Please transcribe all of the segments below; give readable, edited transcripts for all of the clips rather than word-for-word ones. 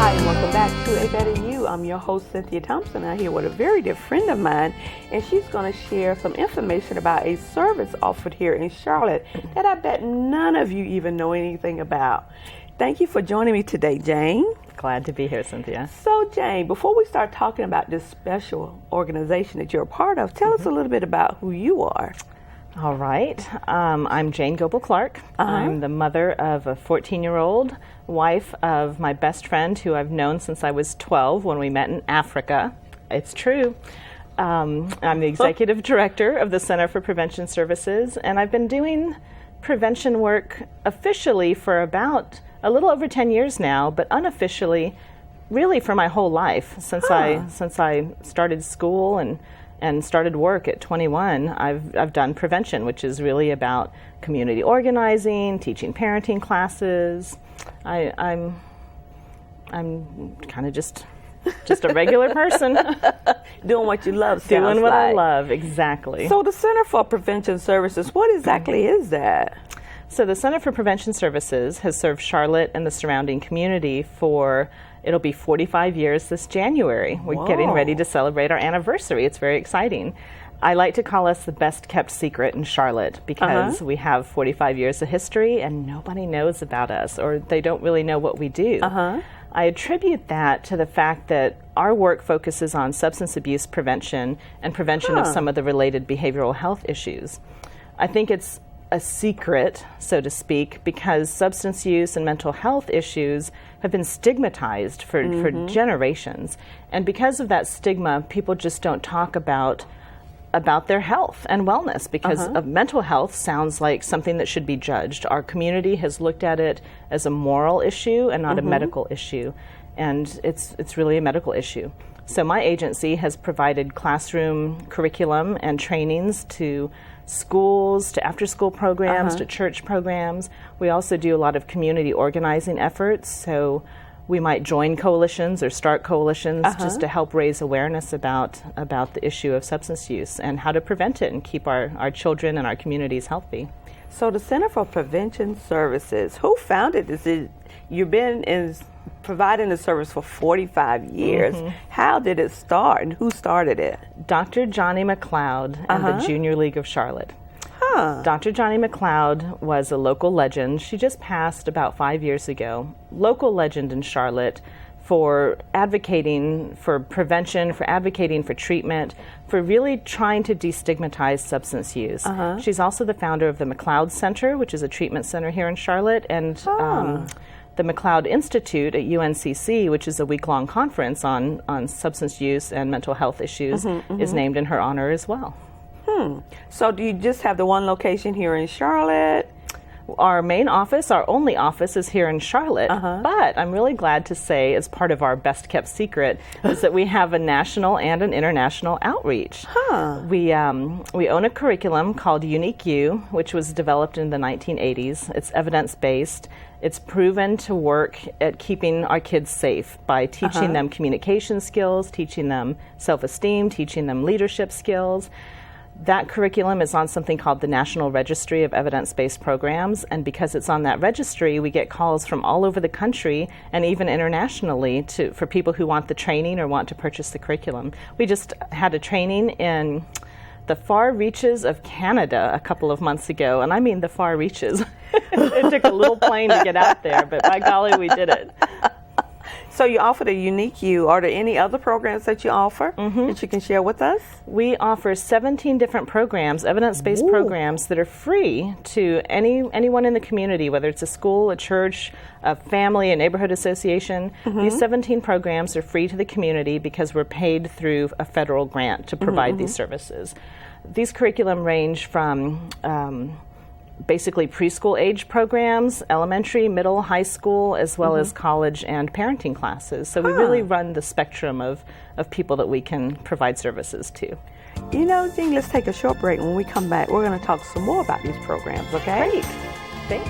Hi, and welcome back to A Better You. I'm your host, Cynthia Thompson. I'm here with a very dear friend of mine, and she's going to share some information about a service offered here in Charlotte that I bet none of you even know anything about. Thank you for joining me today, Jane. Glad to be here, Cynthia. So, Jane, before we start talking about this special organization that you're a part of, tell us a little bit about who you are. All right. I'm Jane Goebel Clark. I'm the mother of a 14-year-old, wife of my best friend who I've known since I was 12 when we met in Africa. It's true. I'm the executive director of the Center for Prevention Services, and I've been doing prevention work officially for about a little over 10 years now, but unofficially really for my whole life. Since I started school and started work at 21, I've done prevention, which is really about community organizing, teaching parenting classes. I'm kind of just a regular person. Doing what you love, Doing what I love, exactly. So the Center for Prevention Services, what exactly is that? So the Center for Prevention Services has served Charlotte and the surrounding community for, it'll be 45 years this January. We're getting ready to celebrate our anniversary. It's very exciting. I like to call us the best kept secret in Charlotte because we have 45 years of history and nobody knows about us, or they don't really know what we do. I attribute that to the fact that our work focuses on substance abuse prevention and prevention of some of the related behavioral health issues. I think it's a secret, so to speak, because substance use and mental health issues have been stigmatized for generations. And because of that stigma, people just don't talk about their health and wellness because of mental health sounds like something that should be judged. Our community has looked at it as a moral issue and not a medical issue. And it's really a medical issue. So my agency has provided classroom curriculum and trainings to schools, to after-school programs, to church programs. We also do a lot of community organizing efforts, so we might join coalitions or start coalitions just to help raise awareness about the issue of substance use and how to prevent it and keep our children and our communities healthy. So the Center for Prevention Services, who founded this? You've been providing the service for 45 years. How did it start and who started it? Dr. Johnny McLeod and the Junior League of Charlotte. Dr. Johnny McLeod was a local legend. She just passed about 5 years ago. Local legend in Charlotte for advocating for prevention, for advocating for treatment, for really trying to destigmatize substance use. She's also the founder of the McLeod Center, which is a treatment center here in Charlotte, and the McLeod Institute at UNCC, which is a week-long conference on substance use and mental health issues, is named in her honor as well. So do you just have the one location here in Charlotte? Our main office, our only office, is here in Charlotte, but I'm really glad to say, as part of our best-kept secret, is that we have a national and an international outreach. We own a curriculum called Unique You, which was developed in the 1980s. It's evidence-based. It's proven to work at keeping our kids safe by teaching them communication skills, teaching them self-esteem, teaching them leadership skills. That curriculum is on something called the National Registry of Evidence-Based Programs, and because it's on that registry, we get calls from all over the country and even internationally for people who want the training or want to purchase the curriculum. We just had a training in the far reaches of Canada a couple of months ago, and I mean the far reaches. It took a little plane to get out there, but by golly, we did it. So you offer the Unique You. Are there any other programs that you offer that you can share with us? We offer 17 different programs, evidence-based programs that are free to anyone in the community, whether it's a school, a church, a family, a neighborhood association. These 17 programs are free to the community because we're paid through a federal grant to provide these services. These curriculum range from basically preschool age programs, elementary, middle, high school, as well as college and parenting classes. So we really run the spectrum of people that we can provide services to. You know, Jean, let's take a short break. When we come back, we're going to talk some more about these programs, okay? Great. Thanks.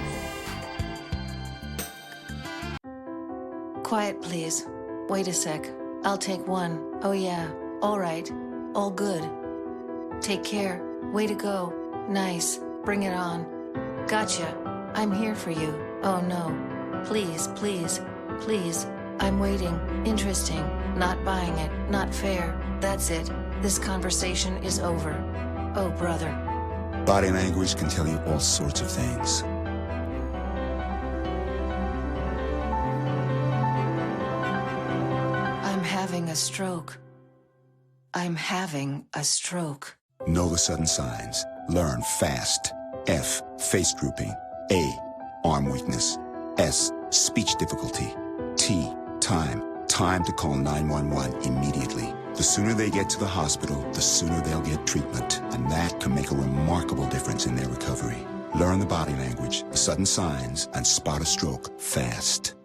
Quiet, please. Wait a sec. I'll take one. Oh yeah. All right. All good. Take care. Way to go. Nice. Bring it on. Gotcha. I'm here for you. Oh no. Please, please, please. I'm waiting. Interesting. Not buying it. Not fair. That's it. This conversation is over. Oh, brother. Body language can tell you all sorts of things. I'm having a stroke. I'm having a stroke. Know the sudden signs. Learn fast. F, face drooping. A, arm weakness. S, speech difficulty. T, time. Time to call 911 immediately. The sooner they get to the hospital, the sooner they'll get treatment. And that can make a remarkable difference in their recovery. Learn the body language, the sudden signs, and spot a stroke fast.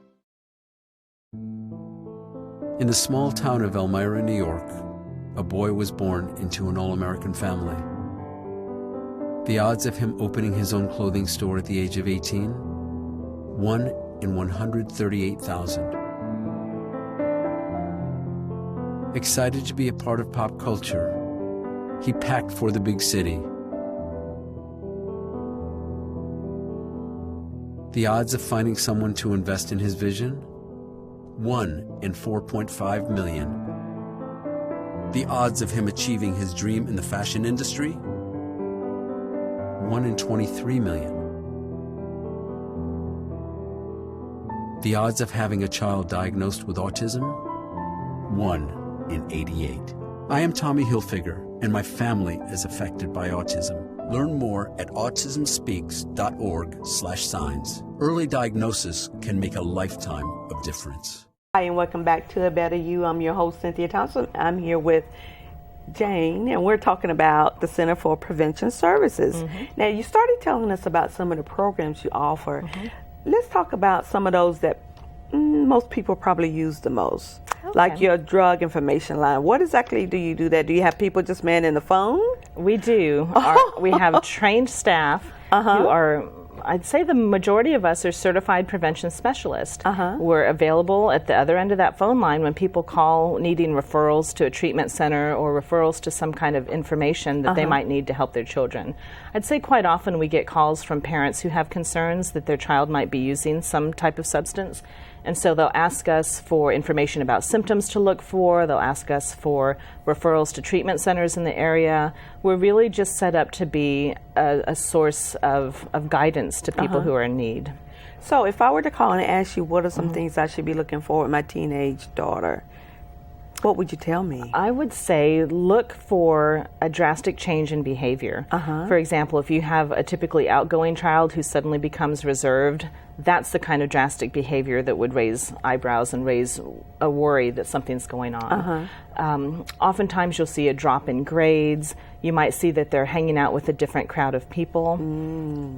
In the small town of Elmira, New York, a boy was born into an all-American family. The odds of him opening his own clothing store at the age of 18? 1 in 138,000. Excited to be a part of pop culture, he packed for the big city. The odds of finding someone to invest in his vision? 1 in 4.5 million. The odds of him achieving his dream in the fashion industry? 1 in 23 million. The odds of having a child diagnosed with autism? 1 in 88. I am Tommy Hilfiger, and my family is affected by autism. Learn more at autismspeaks.org/signs. Early diagnosis can make a lifetime of difference. Hi, and welcome back to A Better You. I'm your host, Cynthia Thompson. I'm here with Jane, and we're talking about the Center for Prevention Services. Mm-hmm. Now, you started telling us about some of the programs you offer. Mm-hmm. Let's talk about some of those that most people probably use the most. Okay. Like your drug information line. What exactly do you do there? Do you have people just manning the phone? We do. We have trained staff who are, I'd say the majority of us are certified prevention specialists. We're available at the other end of that phone line when people call needing referrals to a treatment center or referrals to some kind of information that they might need to help their children. I'd say quite often we get calls from parents who have concerns that their child might be using some type of substance. And so they'll ask us for information about symptoms to look for. They'll ask us for referrals to treatment centers in the area. We're really just set up to be a source of guidance to people who are in need. So if I were to call and ask you what are some things I should be looking for with my teenage daughter, what would you tell me? I would say look for a drastic change in behavior. For example, if you have a typically outgoing child who suddenly becomes reserved, that's the kind of drastic behavior that would raise eyebrows and raise a worry that something's going on. Oftentimes you'll see a drop in grades. You might see that they're hanging out with a different crowd of people.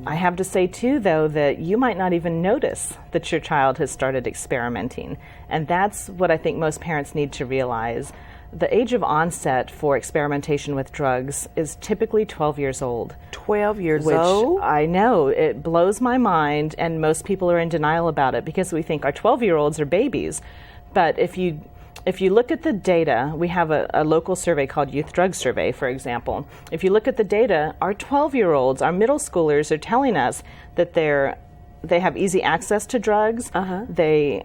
I have to say too, though, that you might not even notice that your child has started experimenting. And that's what I think most parents need to realize. The age of onset for experimentation with drugs is typically 12 years old. 12 years old? I know. It blows my mind, and most people are in denial about it because we think our 12-year-olds are babies. But if you look at the data, we have a local survey called Youth Drug Survey, for example. If you look at the data, our 12-year-olds, our middle schoolers are telling us that they have easy access to drugs. They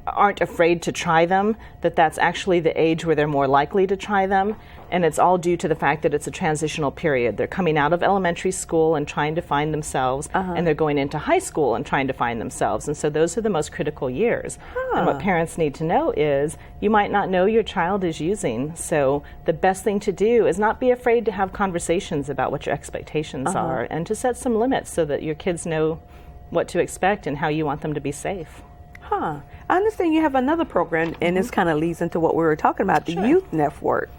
aren't afraid to try them, that's actually the age where they're more likely to try them, and it's all due to the fact that it's a transitional period. They're coming out of elementary school and trying to find themselves, and they're going into high school and trying to find themselves, and so those are the most critical years. And what parents need to know is you might not know your child is using, so the best thing to do is not be afraid to have conversations about what your expectations are and to set some limits so that your kids know what to expect and how you want them to be safe. I understand you have another program, and this kind of leads into what we were talking about, the Youth Network.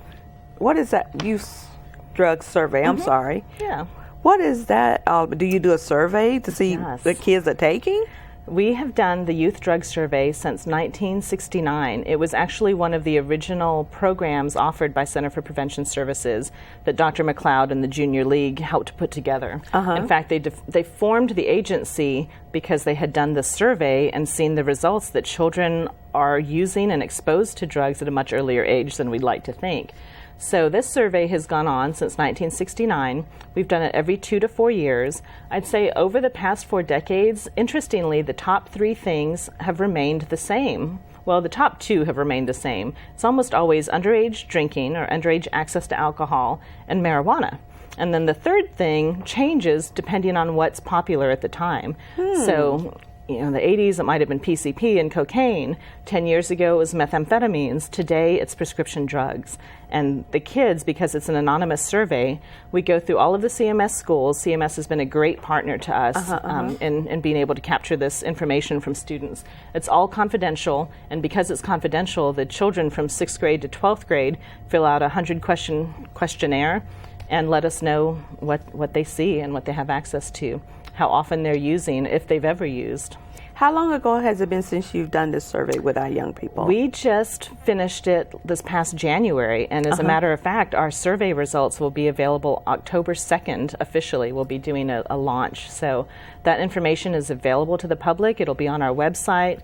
What is that Youth Drug Survey? I'm sorry. Yeah. What is that? Do you do a survey to see the kids are taking? We have done the Youth Drug Survey since 1969. It was actually one of the original programs offered by Center for Prevention Services that Dr. McLeod and the Junior League helped put together. In fact, they formed the agency because they had done the survey and seen the results that children are using and exposed to drugs at a much earlier age than we'd like to think. So this survey has gone on since 1969. We've done it every 2 to 4 years. I'd say over the past 4 decades, interestingly, the top 3 things have remained the same. Well, the top 2 have remained the same. It's almost always underage drinking or underage access to alcohol and marijuana. And then the third thing changes depending on what's popular at the time. So, in the 80s, it might have been PCP and cocaine. 10 years ago, it was methamphetamines. Today, it's prescription drugs. And the kids, because it's an anonymous survey, we go through all of the CMS schools. CMS has been a great partner to us in being able to capture this information from students. It's all confidential, and because it's confidential, the children from 6th grade to 12th grade fill out a 100-question questionnaire and let us know what they see and what they have access to, how often they're using, if they've ever used. How long ago has it been since you've done this survey with our young people? We just finished it this past January, and as a matter of fact, our survey results will be available October 2nd officially. We'll be doing a launch. So that information is available to the public. It'll be on our website.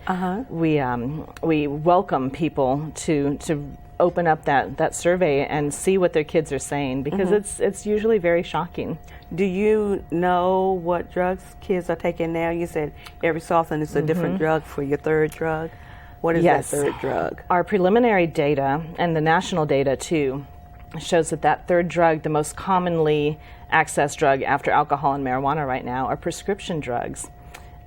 We welcome people to open up that survey and see what their kids are saying, because it's usually very shocking. Do you know what drugs kids are taking now? You said every so often it's a different drug for your third drug. What is that third drug? Our preliminary data, and the national data too, shows that third drug, the most commonly accessed drug after alcohol and marijuana right now, are prescription drugs.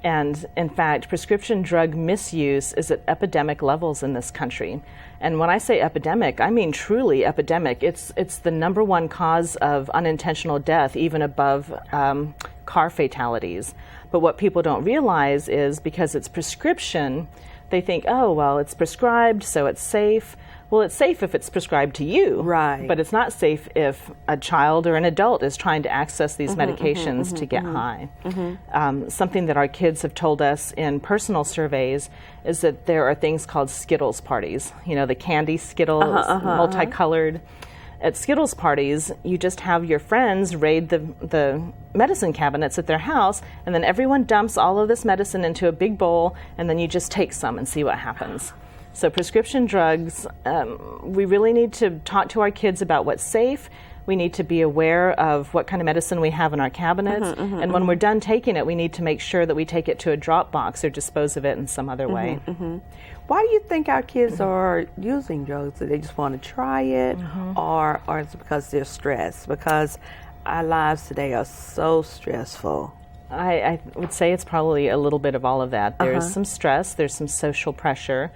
And in fact, prescription drug misuse is at epidemic levels in this country. And when I say epidemic, I mean truly epidemic. It's the number one cause of unintentional death, even above car fatalities. But what people don't realize is because it's prescription, they think, oh, well, it's prescribed, so it's safe. Well, it's safe if it's prescribed to you, right? But it's not safe if a child or an adult is trying to access these medications to get high. Something that our kids have told us in personal surveys is that there are things called Skittles parties. You know, the candy Skittles, multicolored. At Skittles parties, you just have your friends raid the medicine cabinets at their house, and then everyone dumps all of this medicine into a big bowl, and then you just take some and see what happens. So prescription drugs, we really need to talk to our kids about what's safe. We need to be aware of what kind of medicine we have in our cabinets. And when we're done taking it, we need to make sure that we take it to a drop box or dispose of it in some other way. Why do you think our kids are using drugs? Do they just want to try it, or is it because they're stressed? Because our lives today are so stressful. I would say it's probably a little bit of all of that. There's some stress, there's some social pressure.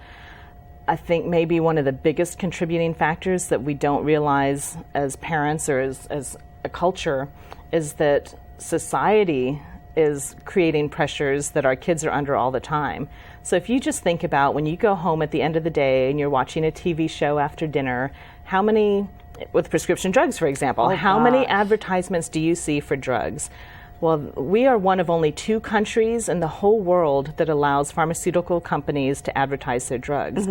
I think maybe one of the biggest contributing factors that we don't realize as parents or as a culture is that society is creating pressures that our kids are under all the time. So if you just think about when you go home at the end of the day and you're watching a TV show after dinner, how many, with prescription drugs, for example, how many advertisements do you see for drugs? Well, we are one of only 2 countries in the whole world that allows pharmaceutical companies to advertise their drugs.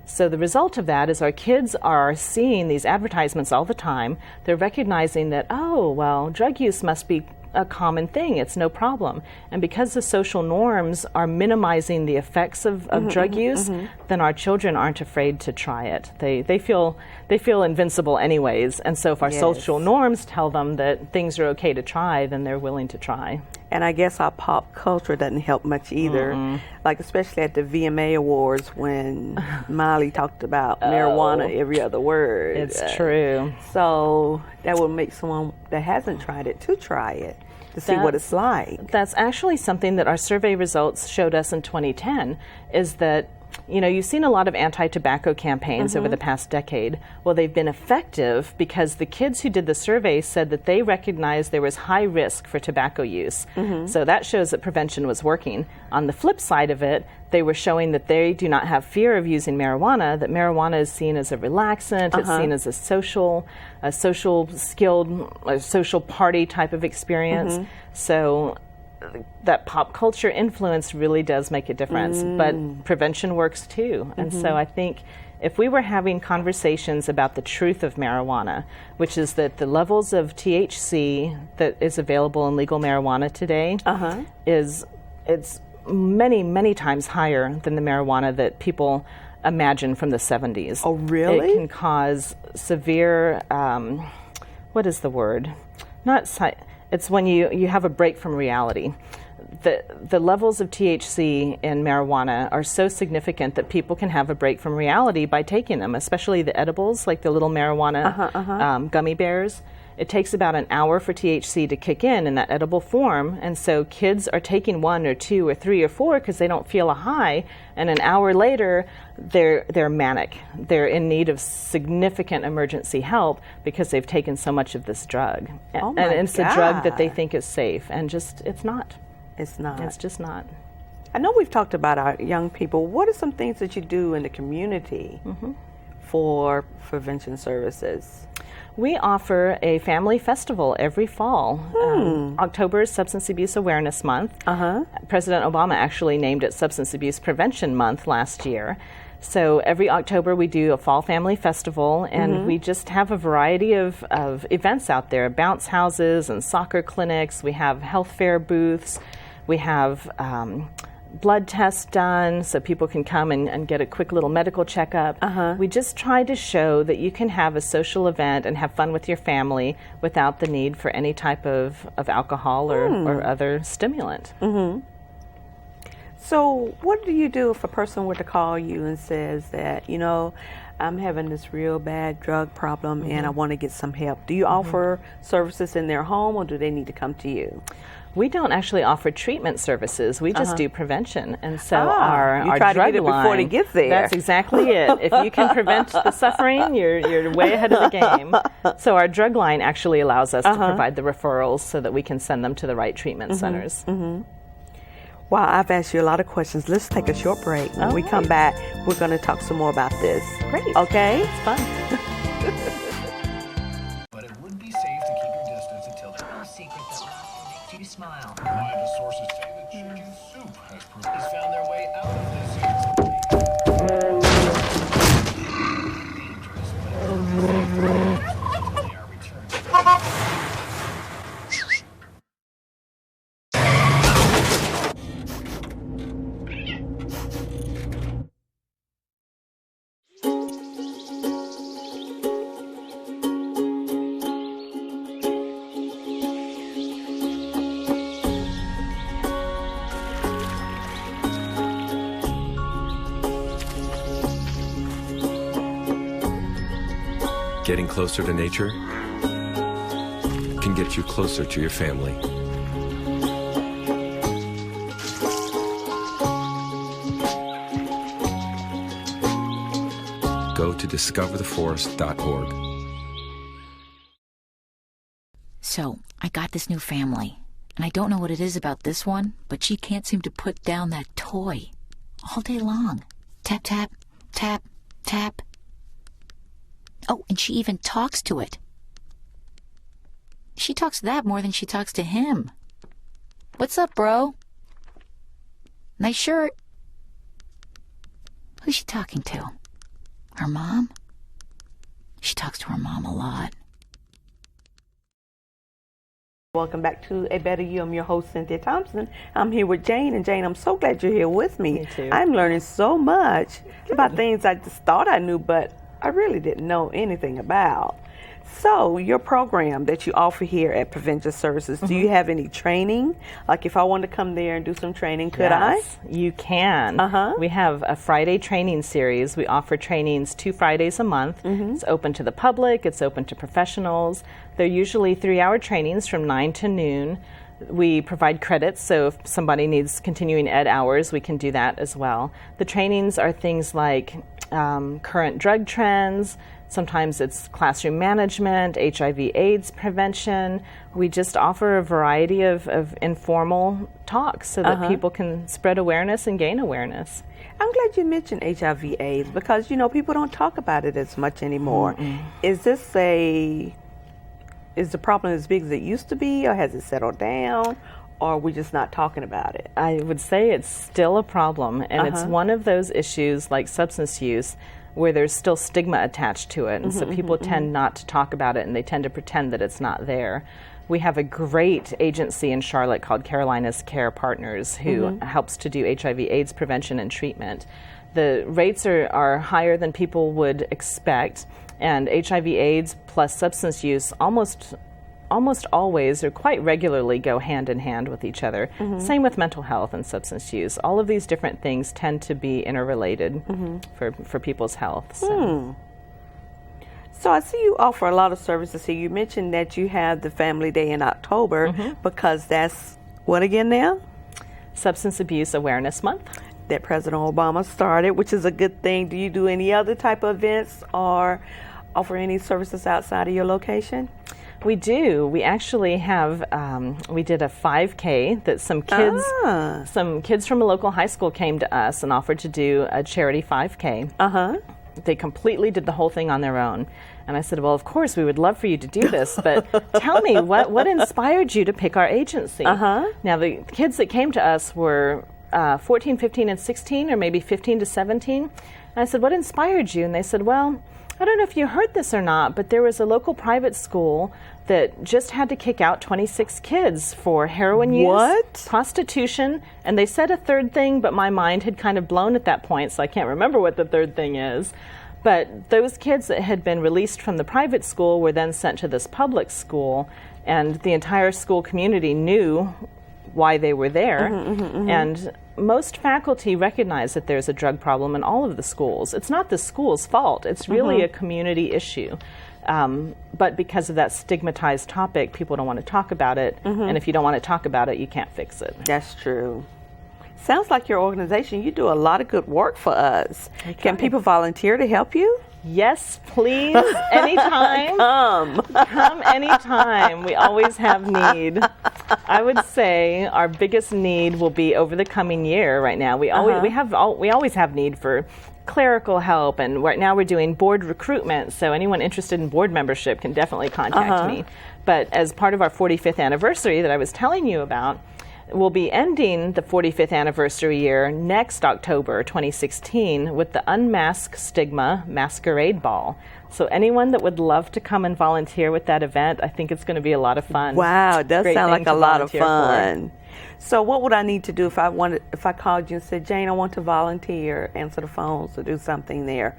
So the result of that is our kids are seeing these advertisements all the time. They're recognizing that, oh, well, drug use must be a common thing. It's no problem. And because the social norms are minimizing the effects of drug use, then our children aren't afraid to try it. They feel invincible anyways. And so if our social norms tell them that things are okay to try, then they're willing to try. And I guess our pop culture doesn't help much either. Like especially at the VMA Awards when Miley talked about marijuana every other word. It's true. So that will make someone that hasn't tried it to try it, to see what it's like. That's actually something that our survey results showed us in 2010, is that, you know, you've seen a lot of anti-tobacco campaigns over the past decade. Well, they've been effective because the kids who did the survey said that they recognized there was high risk for tobacco use. So that shows that prevention was working. On the flip side of it, they were showing that they do not have fear of using marijuana, that marijuana is seen as a relaxant, it's seen as a social skilled, a social party type of experience. So that pop culture influence really does make a difference, but prevention works too. And so I think if we were having conversations about the truth of marijuana, which is that the levels of THC that is available in legal marijuana today it's many, many times higher than the marijuana that people imagine from the 70s. Oh, really? It can cause severe, what is the word? It's when you have a break from reality. The levels of THC in marijuana are so significant that people can have a break from reality by taking them, especially the edibles, like the little marijuana gummy bears. It takes about an hour for THC to kick in that edible form, and so kids are taking 1 or 2 or 3 or 4 because they don't feel a high, and an hour later they're manic. They're in need of significant emergency help because they've taken so much of this drug. Oh and my it's a drug that they God. think is safe, and just it's not. It's not. It's just not. I know we've talked about our young people. What are some things that you do in the community for prevention services? We offer a family festival every fall. October is Substance Abuse Awareness Month. President Obama actually named it Substance Abuse Prevention Month last year. So every October we do a fall family festival, and we just have a variety of events out there, bounce houses and soccer clinics. We have health fair booths. We have blood tests done so people can come and get a quick little medical checkup. We just try to show that you can have a social event and have fun with your family without the need for any type of alcohol or other stimulant. So what do you do if a person were to call you and says that, you know, I'm having this real bad drug problem and I want to get some help? Do you offer services in their home, or do they need to come to you? We don't actually offer treatment services. We just do prevention. And so You our try to drug get it line, before they get there. That's exactly it. If you can prevent the suffering, you're way ahead of the game. So our drug line actually allows us to provide the referrals so that we can send them to the right treatment centers. Wow, I've asked you a lot of questions. Let's take a short break. When we come back, we're going to talk some more about this. Great. Okay? It's fun. But it would be safe to keep your distance until the No secret that laughter makes you smile. reliable sources say that chicken soup has found their way out of this dangerous, but they are returned. Getting closer to nature can get you closer to your family. Go to discovertheforest.org. So, I got this new family, and I don't know what it is about this one, but she can't seem to put down that toy all day long. Tap, tap, tap, tap. Oh, and she even talks to it. She talks to that more than she talks to him. What's up, bro? Nice shirt. Who's she talking to? Her mom? She talks to her mom a lot. Welcome back to A Better You. I'm your host, Cynthia Thompson. I'm here with Jane. And Jane, I'm so glad you're here with me. Me too. I'm learning so much about things I just thought I knew, but I really didn't know anything about. So, your program that you offer here at Prevention Services, do you have any training? Like if I wanted to come there and do some training, could Yes, you can. We have a Friday training series. We offer trainings 2 Fridays a month. It's open to the public. It's open to professionals. They're usually 3-hour trainings from 9 to noon. We provide credits, so if somebody needs continuing ed hours, we can do that as well. The trainings are things like current drug trends. Sometimes it's classroom management, HIV/AIDS prevention. We just offer a variety of informal talks so that people can spread awareness and gain awareness. I'm glad you mentioned HIV/AIDS because, you know, people don't talk about it as much anymore. Is the problem as big as it used to be, or has it settled down, or are we just not talking about it? I would say it's still a problem, and it's one of those issues like substance use where there's still stigma attached to it, and so people tend not to talk about it, and they tend to pretend that it's not there. We have a great agency in Charlotte called Carolina's Care Partners who helps to do HIV/AIDS prevention and treatment. The rates are higher than people would expect, and HIV/AIDS plus substance use almost always or quite regularly go hand in hand with each other. Same with mental health and substance use. All of these different things tend to be interrelated for people's health. So I see you offer a lot of services here. You mentioned that you have the Family Day in October because that's what again now? Substance Abuse Awareness Month. That President Obama started, which is a good thing. Do you do any other type of events or offer any services outside of your location? We do. We actually have, we did a 5K that some kids from a local high school came to us and offered to do a charity 5K. They completely did the whole thing on their own. And I said, well, of course, we would love for you to do this, but tell me, what inspired you to pick our agency? Now, the kids that came to us were 14, 15, and 16, or maybe 15 to 17. And I said, what inspired you? And they said, well, I don't know if you heard this or not, but there was a local private school that just had to kick out 26 kids for heroin use, prostitution, and they said a third thing, but my mind had kind of blown at that point, so I can't remember what the third thing is. But those kids that had been released from the private school were then sent to this public school, and the entire school community knew why they were there. And most faculty recognize that there's a drug problem in all of the schools. It's not the school's fault. It's really a community issue. But because of that stigmatized topic, people don't want to talk about it. And if you don't want to talk about it, you can't fix it. That's true. Sounds like your organization, you do a lot of good work for us. Can people volunteer to help you? Yes, please. Anytime. Come anytime. We always have need. I would say our biggest need will be over the coming year right now. We always have need for clerical help, and right now we're doing board recruitment, so anyone interested in board membership can definitely contact me. But as part of our 45th anniversary that I was telling you about, we'll be ending the 45th anniversary year next October 2016 with the Unmask Stigma Masquerade Ball. So anyone that would love to come and volunteer with that event, I think it's going to be a lot of fun. Wow, it does sound like a lot of fun. For. So what would I need to do if I called you and said, Jane, I want to volunteer, answer the phones or do something there?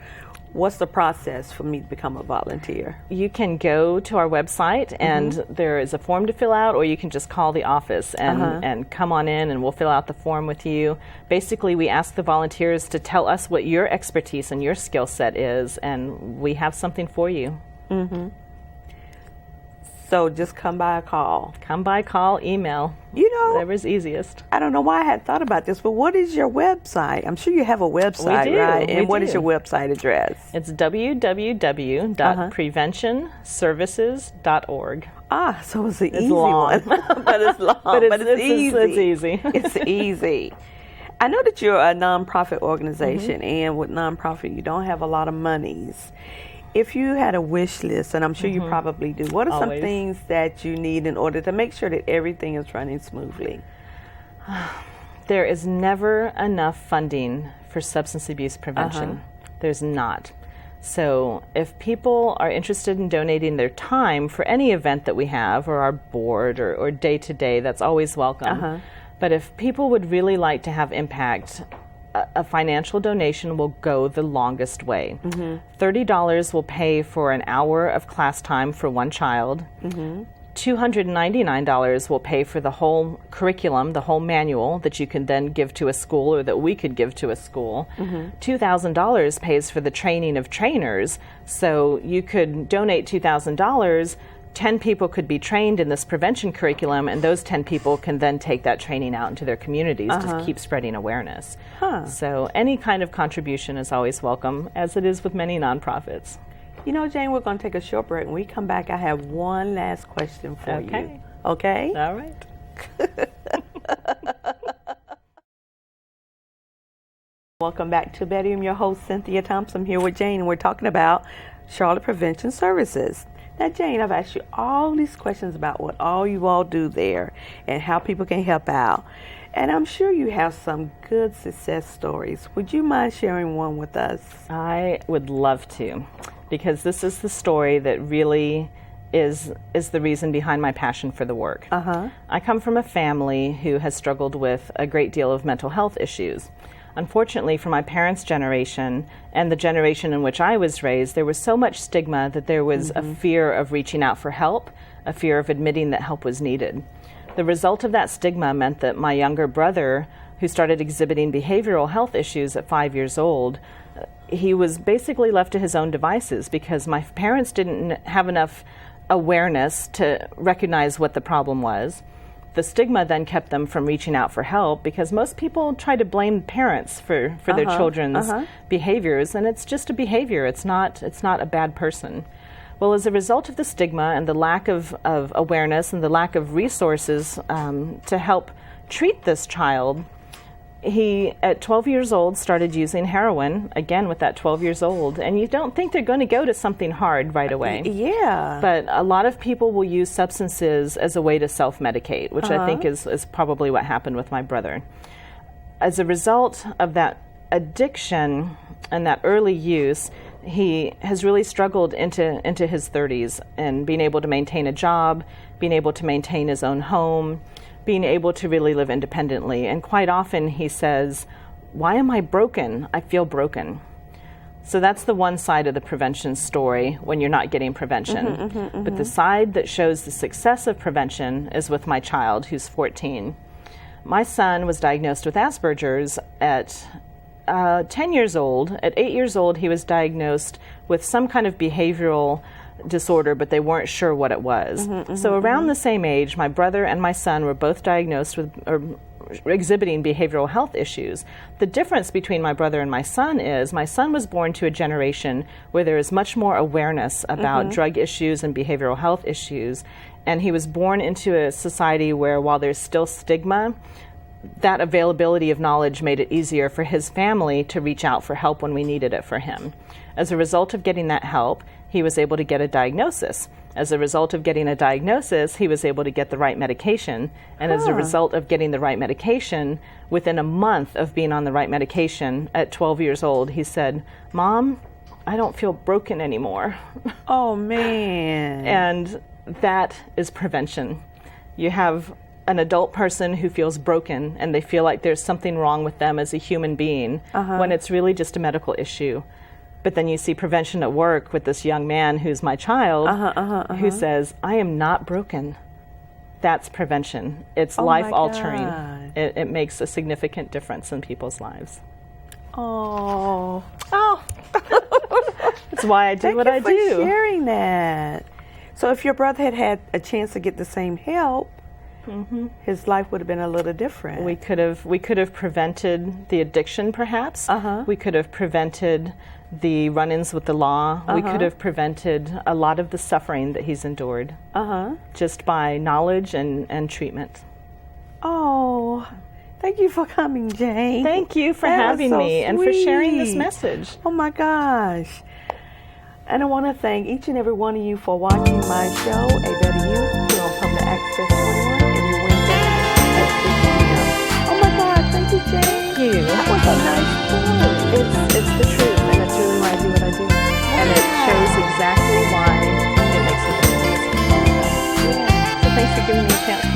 What's the process for me to become a volunteer? You can go to our website and there is a form to fill out, or you can just call the office and come on in and we'll fill out the form with you. Basically, we ask the volunteers to tell us what your expertise and your skill set is, and we have something for you. So just come by, call. Come by, call, email. You know, whatever's easiest. I don't know why I hadn't thought about this, but what is your website? I'm sure you have a website, we do, right? And what do. is your website address? It's www.preventionservices.org. So it's an easy long. one. But it's long. But it's easy. It's easy. It's easy. I know that you're a nonprofit organization, and with nonprofit, you don't have a lot of monies. If you had a wish list, and I'm sure you probably do, what are some things that you need in order to make sure that everything is running smoothly? There is never enough funding for substance abuse prevention. There's not. So if people are interested in donating their time for any event that we have, or our board, or day-to-day, that's always welcome. But if people would really like to have impact, a financial donation will go the longest way. $30 will pay for an hour of class time for one child. $299 will pay for the whole curriculum, the whole manual that you can then give to a school, or that we could give to a school. $2,000 pays for the training of trainers. So you could donate $2,000. 10 people could be trained in this prevention curriculum, and those 10 people can then take that training out into their communities to keep spreading awareness. So any kind of contribution is always welcome, as it is with many nonprofits. You know, Jane, we're going to take a short break. When we come back, I have one last question for you. Okay? All right. Welcome back to Betty. I'm your host, Cynthia Thompson. I'm here with Jane, and we're talking about Charlotte Prevention Services. Now, Jane, I've asked you all these questions about what all you all do there and how people can help out. And I'm sure you have some good success stories. Would you mind sharing one with us? I would love to, because this is the story that really is the reason behind my passion for the work. I come from a family who has struggled with a great deal of mental health issues. Unfortunately, for my parents' generation and the generation in which I was raised, there was so much stigma that there was a fear of reaching out for help, a fear of admitting that help was needed. The result of that stigma meant that my younger brother, who started exhibiting behavioral health issues at 5 years old, he was basically left to his own devices because my parents didn't have enough awareness to recognize what the problem was. The stigma then kept them from reaching out for help because most people try to blame parents for their children's behaviors, and it's just a behavior. It's not a bad person. Well, as a result of the stigma and the lack of awareness and the lack of resources to help treat this child, he, at 12 years old, started using heroin, again with that 12 years old. And you don't think they're going to go to something hard right away. Yeah. But a lot of people will use substances as a way to self-medicate, which I think is probably what happened with my brother. As a result of that addiction and that early use, he has really struggled into his 30s and being able to maintain a job, being able to maintain his own home, being able to really live independently. And quite often he says, "Why am I broken? I feel broken." So that's the one side of the prevention story when you're not getting prevention. But the side that shows the success of prevention is with my child, who's 14. My son was diagnosed with Asperger's at 10 years old. At 8 years old, he was diagnosed with some kind of behavioral disorder, but they weren't sure what it was. So around the same age, my brother and my son were both diagnosed with or exhibiting behavioral health issues. The difference between my brother and my son is my son was born to a generation where there is much more awareness about drug issues and behavioral health issues, and he was born into a society where, while there's still stigma, that availability of knowledge made it easier for his family to reach out for help when we needed it for him. As a result of getting that help, he was able to get a diagnosis. As a result of getting a diagnosis, he was able to get the right medication. And as a result of getting the right medication, within a month of being on the right medication, at 12 years old, he said, "Mom, I don't feel broken anymore." Oh, man. And that is prevention. You have an adult person who feels broken and they feel like there's something wrong with them as a human being when it's really just a medical issue. But then you see prevention at work with this young man who's my child who says, "I am not broken." That's prevention. It's life-altering. It makes a significant difference in people's lives. Oh. That's why I do what I do. Thank you for sharing that. So if your brother had had a chance to get the same help, his life would have been a little different. We could have prevented the addiction, perhaps. We could have prevented the run-ins with the law. We could have prevented a lot of the suffering that he's endured just by knowledge and treatment. Oh, thank you for coming, Jane. Thank you for having me and for sharing this message. Oh my gosh. And I want to thank each and every one of you for watching my show, A Better You, here on Public Access 21 every Wednesday at 6 p.m. Oh my God, thank you, Jane. Thank you. That was a nice story. It's the truth, and it's really why I do what I do. And it shows exactly why it makes a difference. So thanks for giving me a chance